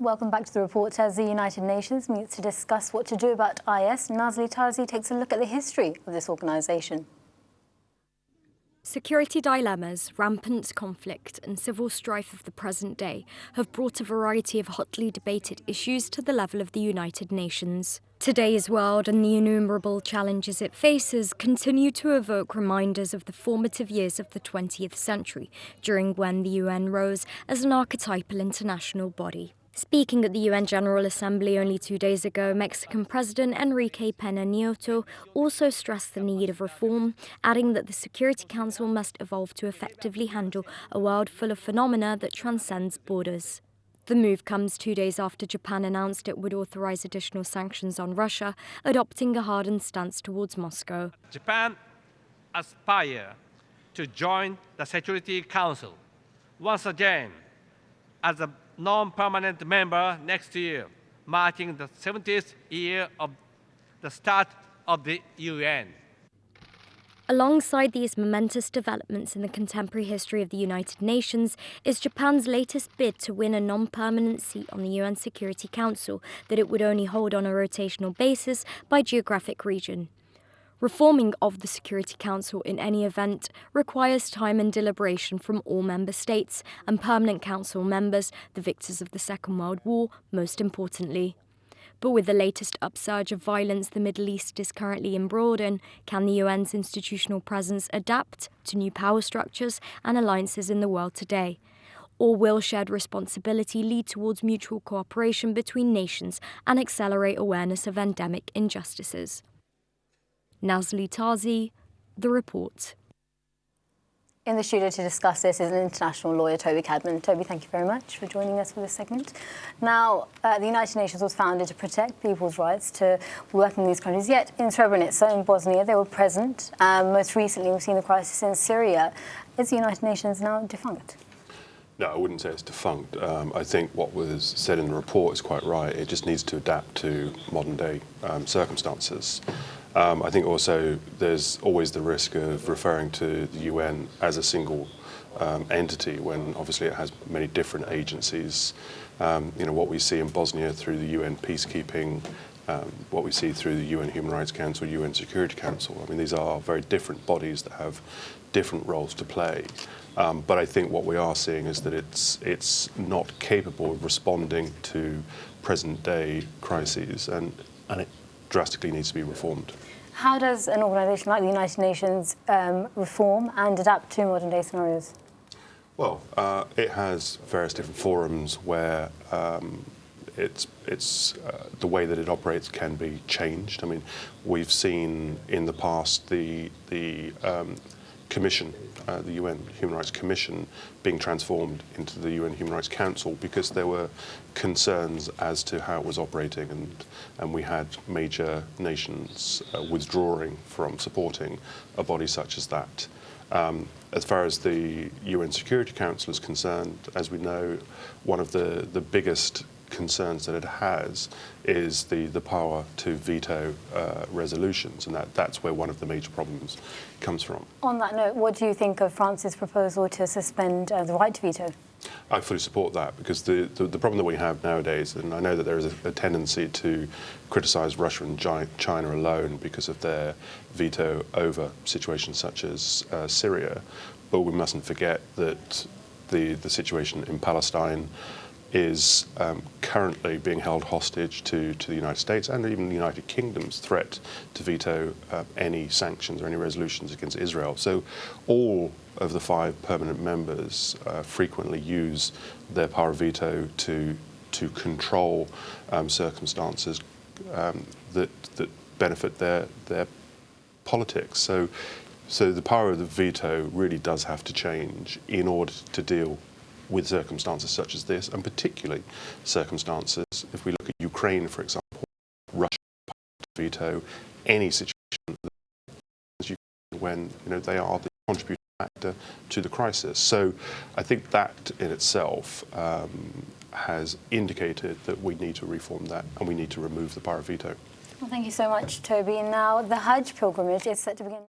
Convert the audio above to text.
Welcome back to the report. As the United Nations meets to discuss what to do about IS, Nazli Tarzi takes a look at the history of this organisation. Security dilemmas, rampant conflict and civil strife of the present day have brought a variety of hotly debated issues to the level of the United Nations. Today's world and the innumerable challenges it faces continue to evoke reminders of the formative years of the 20th century, during when the UN rose as an archetypal international body. Speaking at the UN General Assembly only 2 days ago, Mexican President Enrique Pena Nieto also stressed the need of reform, adding that the Security Council must evolve to effectively handle a world full of phenomena that transcends borders. The move comes 2 days after Japan announced it would authorize additional sanctions on Russia, adopting a hardened stance towards Moscow. Japan aspires to join the Security Council once again as a non-permanent member next year, marking the 70th year of the start of the UN. Alongside these momentous developments in the contemporary history of the United Nations is Japan's latest bid to win a non-permanent seat on the UN Security Council that it would only hold on a rotational basis by geographic region. Reforming of the Security Council in any event requires time and deliberation from all member states and permanent council members, the victors of the Second World War, most importantly. But with the latest upsurge of violence the Middle East is currently embroiled in, can the UN's institutional presence adapt to new power structures and alliances in the world today? Or will shared responsibility lead towards mutual cooperation between nations and accelerate awareness of endemic injustices? Nazli Tarzi, The Report. In the studio to discuss this is an international lawyer, Toby Cadman. Toby, thank you very much for joining us for this segment. Now, the United Nations was founded to protect people's rights to work in these countries, yet in Srebrenica, in Bosnia, they were present. Most recently, we've seen the crisis in Syria. Is the United Nations now defunct? No, I wouldn't say it's defunct. I think what was said in the report is quite right. It just needs to adapt to modern-day circumstances. I think also there's always the risk of referring to the UN as a single entity when obviously it has many different agencies. What we see in Bosnia through the UN peacekeeping, what we see through the UN Human Rights Council, UN Security Council. I mean, these are very different bodies that have different roles to play. But I think what we are seeing is that it's not capable of responding to present-day crises, and it drastically needs to be reformed. How does an organisation like the United Nations reform and adapt to modern-day scenarios? Well, it has various different forums where the way that it operates can be changed. I mean, we've seen in the past the Commission, the UN Human Rights Commission, being transformed into the UN Human Rights Council because there were concerns as to how it was operating, and we had major nations withdrawing from supporting a body such as that. As far as the UN Security Council is concerned, as we know, one of the biggest concerns that it has is the power to veto resolutions, and that's where one of the major problems comes from. On that note, what do you think of France's proposal to suspend the right to veto? I fully support that, because the problem that we have nowadays, and I know that there is a tendency to criticise Russia and China alone because of their veto over situations such as Syria, but we mustn't forget that the situation in Palestine is currently being held hostage to the United States and even the United Kingdom's threat to veto any sanctions or any resolutions against Israel. So all of the 5 permanent members frequently use their power of veto to control circumstances that benefit their politics. So the power of the veto really does have to change in order to deal with circumstances such as this, and particularly circumstances, if we look at Ukraine, for example, Russia veto any situation when they are the contributing factor to the crisis. So I think that in itself has indicated that we need to reform that, and we need to remove the power of veto. Well, thank you so much, Toby. And now the Hajj pilgrimage is set to begin.